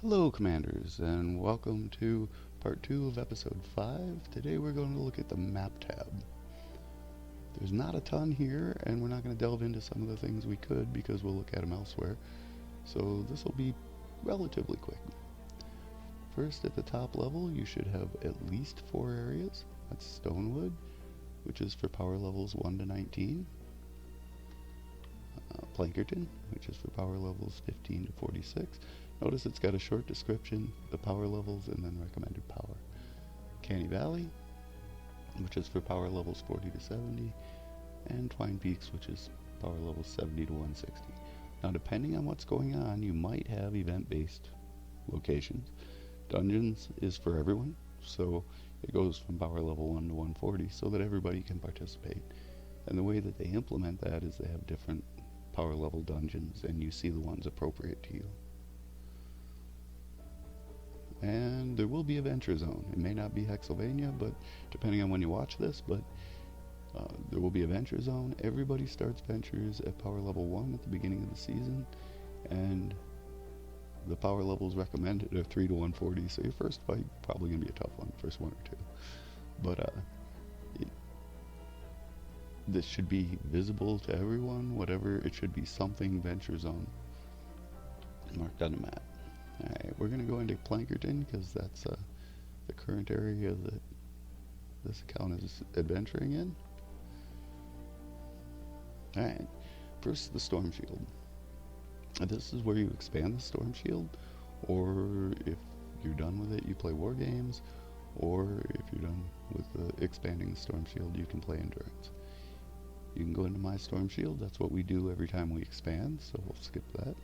Hello, Commanders, and welcome to part 2 of episode 5. Today we're going to look at the map tab. There's not a ton here, and we're not going to delve into some of the things we could because we'll look at them elsewhere. So this will be relatively quick. First, at the top level, you should have at least 4 areas. That's Stonewood, which is for power levels 1 to 19. Plankerton, which is for power levels 15 to 46. Notice it's got a short description, the power levels, and then recommended power. Canny Valley, which is for power levels 40 to 70, and Twine Peaks, which is power levels 70 to 160. Now, depending on what's going on, you might have event-based locations. Dungeons is for everyone, so it goes from power level 1 to 140 so that everybody can participate. And the way that they implement that is they have different power level dungeons, and you see the ones appropriate to you. And there will be a Venture Zone. It may not be Hexylvania, but depending on when you watch this, but there will be a Venture Zone. Everybody starts Ventures at power level 1 at the beginning of the season, and the power levels recommended are 3 to 140, so your first fight probably going to be a tough one, first one or two. But this should be visible to everyone, whatever, it should be something Venture Zone marked on the map. Alright, we're going to go into Plankerton because that's the current area that this account is adventuring in. Alright, first the Storm Shield. This is where you expand the Storm Shield, or if you're done with it, you play War Games, or if you're done with expanding the Storm Shield, you can play Endurance. You can go into My Storm Shield, that's what we do every time we expand, so we'll skip that.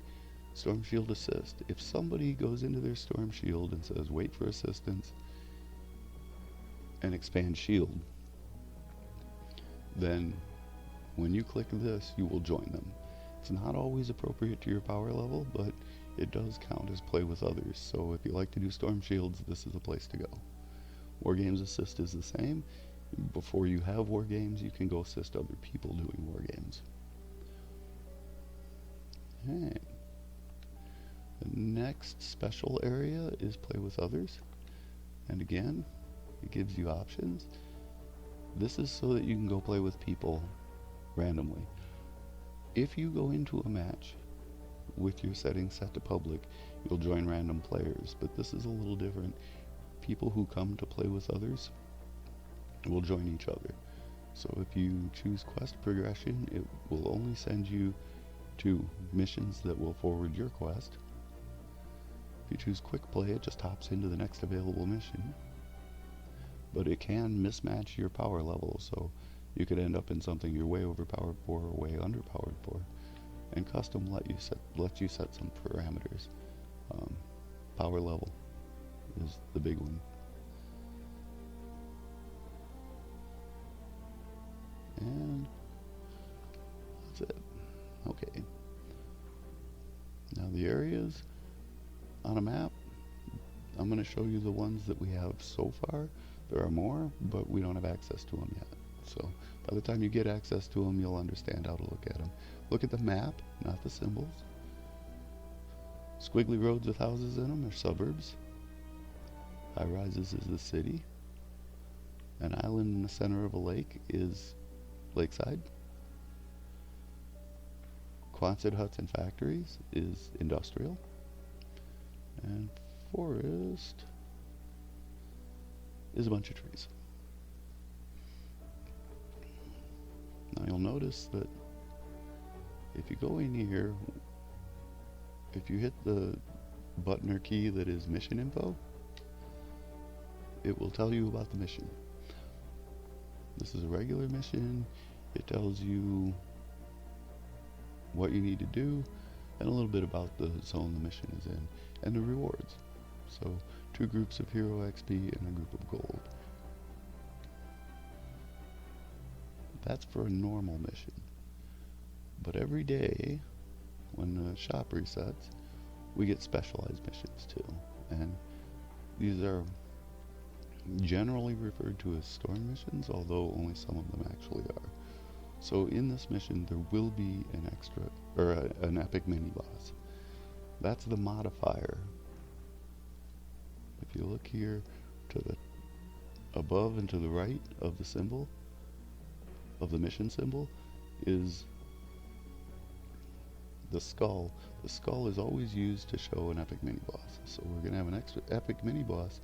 Storm Shield Assist. If somebody goes into their Storm Shield and says wait for assistance and expand shield, then when you click this, you will join them. It's not always appropriate to your power level, but it does count as play with others, so if you like to do Storm Shields, this is the place to go. War Games Assist is the same. Before you have War Games, you can go assist other people doing War Games. Alright. The next special area is Play with Others. And again, it gives you options. This is so that you can go play with people randomly. If you go into a match with your settings set to public, you'll join random players, but this is a little different. People who come to play with others will join each other. So if you choose quest progression, it will only send you to missions that will forward your quest. If you choose quick play, it just hops into the next available mission. But it can mismatch your power level, so you could end up in something you're way overpowered for or way underpowered for. And custom lets you set some parameters. Power level is the big one. And that's it. Okay. Now the areas on a map, I'm going to show you the ones that we have so far. There are more, but we don't have access to them yet. So by the time you get access to them, you'll understand how to look at them. Look at the map, not the symbols. Squiggly roads with houses in them are suburbs. High rises is the city. An island in the center of a lake is Lakeside. Quonset huts and factories is industrial. And forest is a bunch of trees. Now you'll notice that if you go in here, if you hit the button or key that is mission info, it will tell you about the mission. This is a regular mission. It tells you what you need to do and a little bit about the zone the mission is in and the rewards. So 2 groups of hero XP and a group of gold. That's for a normal mission. But every day when the shop resets, we get specialized missions too. And these are generally referred to as storm missions, although only some of them actually are. So in this mission there will be an extra, or an epic mini boss. That's the modifier if you look here to the above and to the right of the symbol, of the mission symbol, is the skull. The skull is always used to show an epic mini boss. So we're going to have an extra epic mini boss.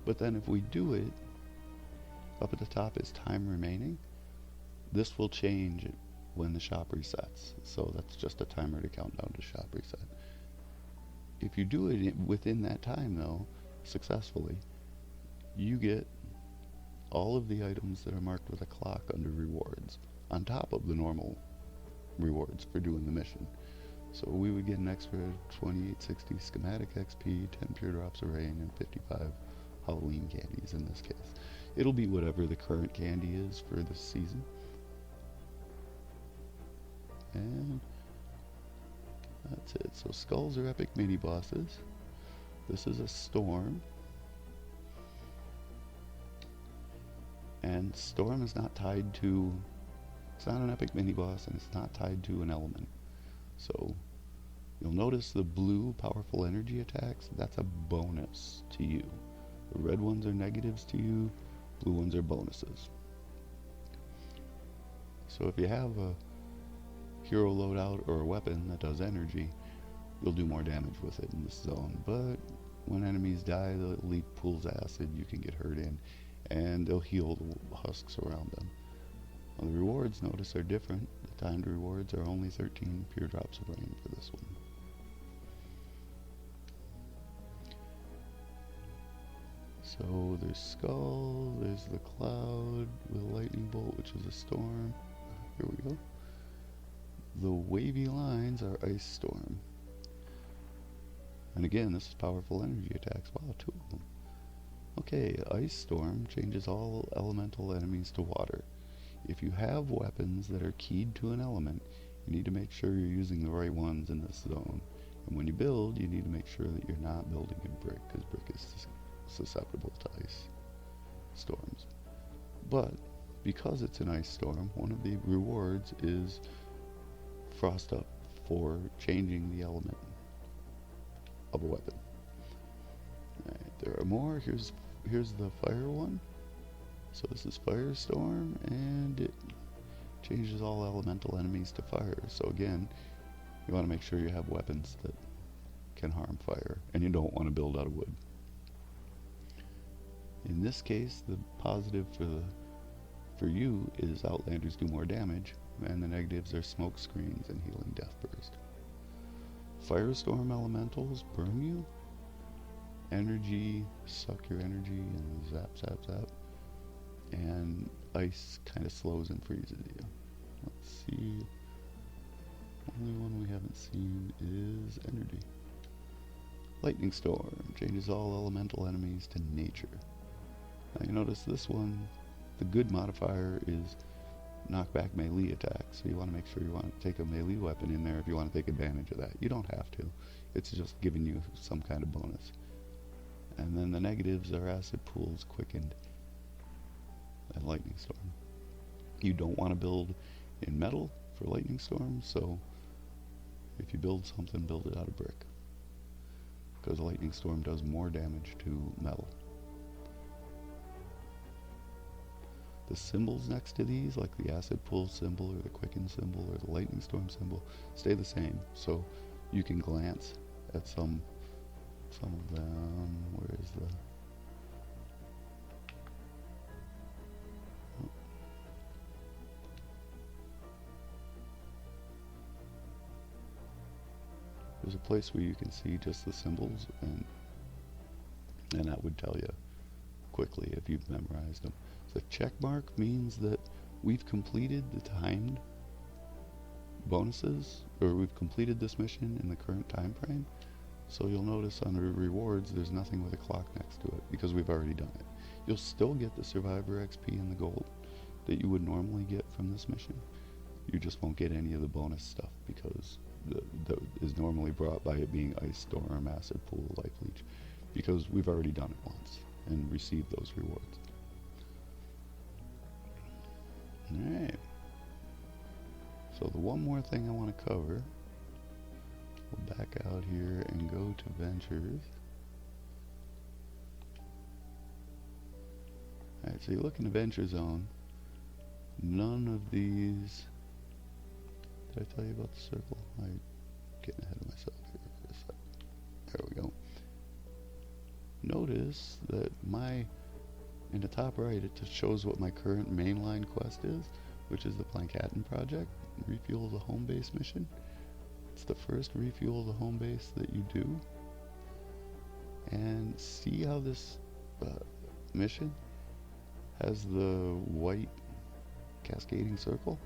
But then if we do it, up at the top is time remaining. This will change when the shop resets. So that's just a timer to count down to shop reset. If you do it within that time though, successfully, you get all of the items that are marked with a clock under rewards, on top of the normal rewards for doing the mission. So we would get an extra 2860 schematic XP, 10 pure drops of rain, and 55 Halloween candies in this case. It'll be whatever the current candy is for this season. And that's it. So skulls are epic mini bosses. This is a storm. And storm is not tied to, it's not an epic mini boss, and it's not tied to an element. So you'll notice the blue powerful energy attacks, that's a bonus to you. The red ones are negatives to you, blue ones are bonuses. So if you have a hero loadout or a weapon that does energy, you'll do more damage with it in this zone. But when enemies die, the elite pools acid, you can get hurt in, and they'll heal the husks around them. Well, the rewards, notice, are different. The timed rewards are only 13 pure drops of rain for this one. So there's skull, there's the cloud with a lightning bolt, which is a storm. Here we go. The wavy lines are ice storm. And again, this is powerful energy attacks. Wow, 2 of them. Okay, ice storm changes all elemental enemies to water. If you have weapons that are keyed to an element, you need to make sure you're using the right ones in this zone. And when you build, you need to make sure that you're not building in brick, because brick is susceptible to ice storms. But because it's an ice storm, one of the rewards is frost up for changing the element of a weapon. Alright, there are more. Here's the fire one. So this is Firestorm, and it changes all elemental enemies to fire. So again, you want to make sure you have weapons that can harm fire, and you don't want to build out of wood. In this case, the positive for you is Outlanders do more damage, and the negatives are smoke screens and healing death burst. Firestorm elementals burn you, energy, suck your energy, and zap, zap, zap. And ice kind of slows and freezes you. Let's see. Only one we haven't seen is energy. Lightning storm changes all elemental enemies to nature. Now you notice this one, the good modifier is knockback melee attack. So you want to make sure you want to take a melee weapon in there if you want to take advantage of that. You don't have to. It's just giving you some kind of bonus. And then the negatives are acid pools, quickened, and lightning storm. You don't want to build in metal for lightning storm, so if you build something, build it out of brick, because lightning storm does more damage to metal. The symbols next to these, like the acid pool symbol or the quicken symbol or the lightning storm symbol, stay the same, so you can glance at some of them. Where is the there's a place where you can see just the symbols, and that would tell you quickly if you've memorized them. The check mark means that we've completed the timed bonuses, or we've completed this mission in the current time frame. So you'll notice under rewards there's nothing with a clock next to it, because we've already done it. You'll still get the survivor XP and the gold that you would normally get from this mission. You just won't get any of the bonus stuff, because that is normally brought by it being ice storm, acid pool, life leech, because we've already done it once and received those rewards. Alright, so the one more thing I want to cover, we'll back out here and go to Ventures. so you look in Adventure Zone, none of these... Did I tell you about the circle? I'm getting ahead of myself here for a sec. There we go. Notice that in the top right, it just shows what my current mainline quest is, which is the Plankatten Project, Refuel the Home Base mission. It's the first Refuel the Home Base that you do. And see how this mission has the white cascading circle?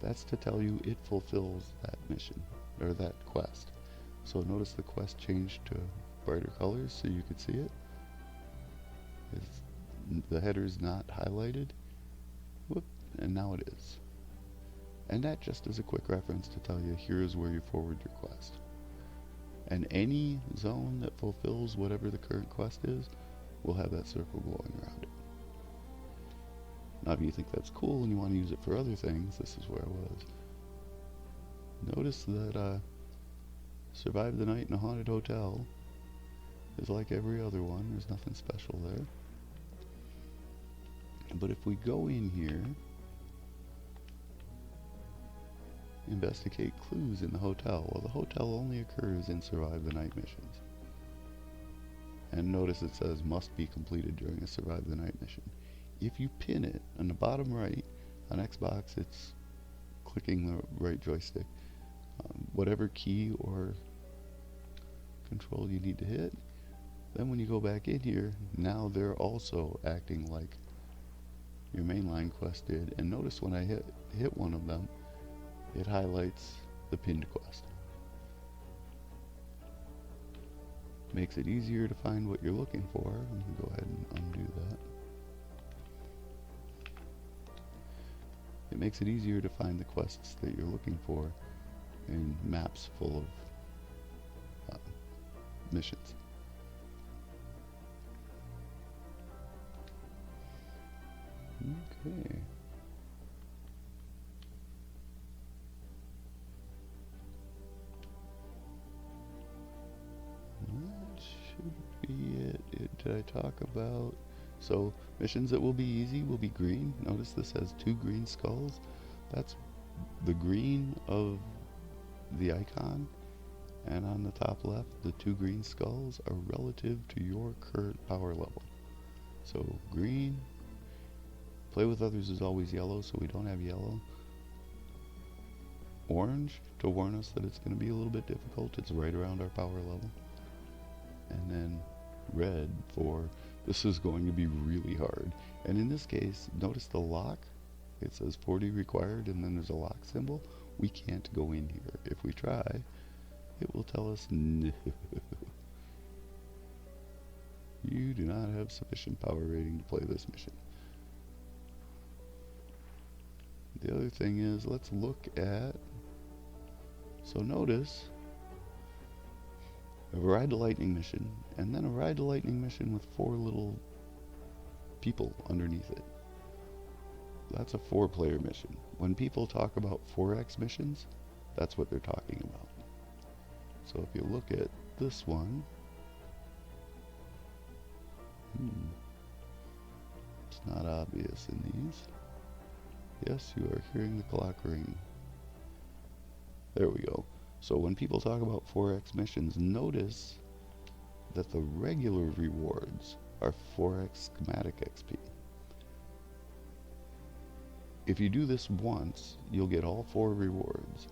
That's to tell you it fulfills that mission, or that quest. So notice the quest changed to brighter colors so you could see it. The header's not highlighted. Whoop, and now it is. And that just is a quick reference to tell you here's where you forward your quest. And any zone that fulfills whatever the current quest is will have that circle glowing around it. Now if you think that's cool and you want to use it for other things, this is where I was. Notice that Survive the Night in a Haunted Hotel is like every other one. There's nothing special there. But if we go in here, investigate clues in the hotel. Well, the hotel only occurs in Survive the Night missions. And notice it says must be completed during a Survive the Night mission. If you pin it on the bottom right, on Xbox it's clicking the right joystick. Whatever key or control you need to hit, then when you go back in here, now they're also acting like your mainline quest did. And notice when I hit one of them, it highlights the pinned quest. Makes it easier to find what you're looking for. I'm going to go ahead and undo that. It makes it easier to find the quests that you're looking for in maps full of missions. Okay. That should be it. Did I talk about... So, missions that will be easy will be green. Notice this has 2 green skulls. That's the green of the icon. And on the top left, the 2 green skulls are relative to your current power level. So, green. Play with others is always yellow, so we don't have yellow. Orange, to warn us that it's going to be a little bit difficult. It's right around our power level. And then red for this is going to be really hard. And in this case, notice the lock. It says 40 required, and then there's a lock symbol. We can't go in here. If we try, it will tell us no. You do not have sufficient power rating to play this mission. The other thing is, let's look at... So notice a Ride the Lightning mission, and then a Ride the Lightning mission with 4 little people underneath it. That's a 4-player mission. When people talk about 4X missions, that's what they're talking about. So if you look at this one, it's not obvious in these. Yes, you are hearing the clock ring. There we go. So when people talk about 4X missions, notice that the regular rewards are 4X schematic XP. If you do this once, you'll get all 4 rewards.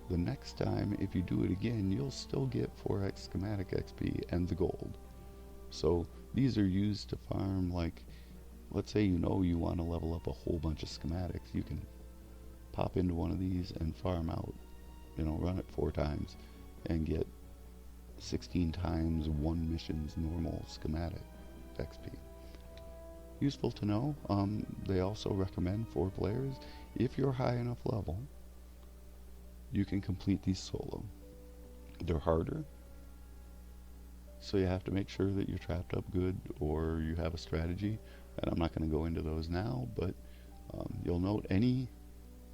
The next time, if you do it again, you'll still get 4X schematic XP and the gold. So these are used to farm, like, let's say you know you want to level up a whole bunch of schematics. You can pop into one of these and farm out, run it 4 times and get 16 times 1 mission's normal schematic XP. Useful to know. They also recommend 4 players. If you're high enough level, you can complete these solo. They're harder, so you have to make sure that you're trapped up good or you have a strategy, and I'm not going to go into those now, but you'll note any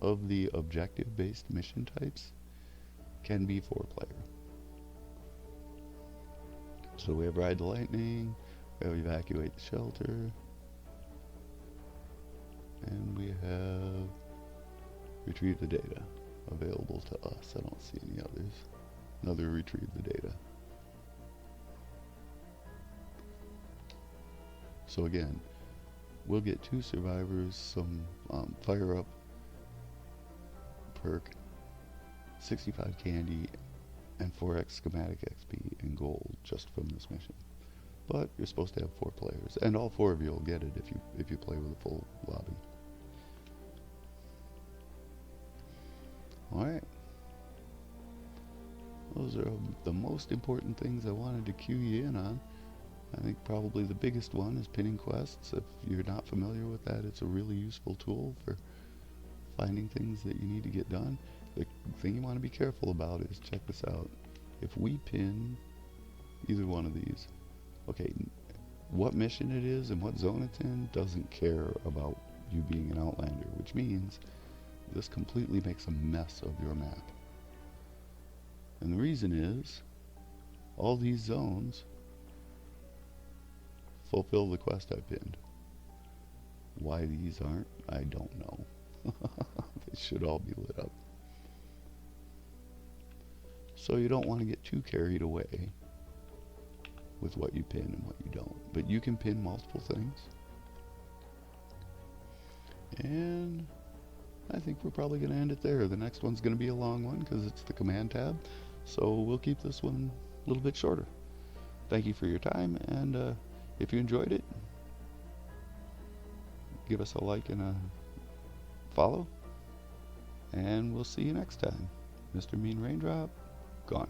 of the objective-based mission types can be 4-player. So we have Ride the Lightning, we have Evacuate the Shelter, And we have retrieve the data available to us. I don't see any others. Another retrieve the data. So again, we'll get 2 survivors, some fire up perk, 65 candy, and 4x schematic XP and gold just from this mission. But you're supposed to have 4 players, and all 4 of you will get it if you play with a full lobby. Alright. Those are the most important things I wanted to cue you in on. I think probably the biggest one is pinning quests. If you're not familiar with that, it's a really useful tool for finding things that you need to get done. The thing you want to be careful about is, check this out. If we pin either one of these, okay, what mission it is and what zone it's in doesn't care about you being an Outlander, which means this completely makes a mess of your map. And the reason is, all these zones fulfill the quest I pinned. Why these aren't, I don't know. They should all be lit up. So you don't want to get too carried away with what you pin and what you don't. But you can pin multiple things. And I think we're probably going to end it there. The next one's going to be a long one because it's the command tab. So we'll keep this one a little bit shorter. Thank you for your time, and if you enjoyed it, give us a like and a follow, and we'll see you next time. Mr. Mean Raindrop, gone.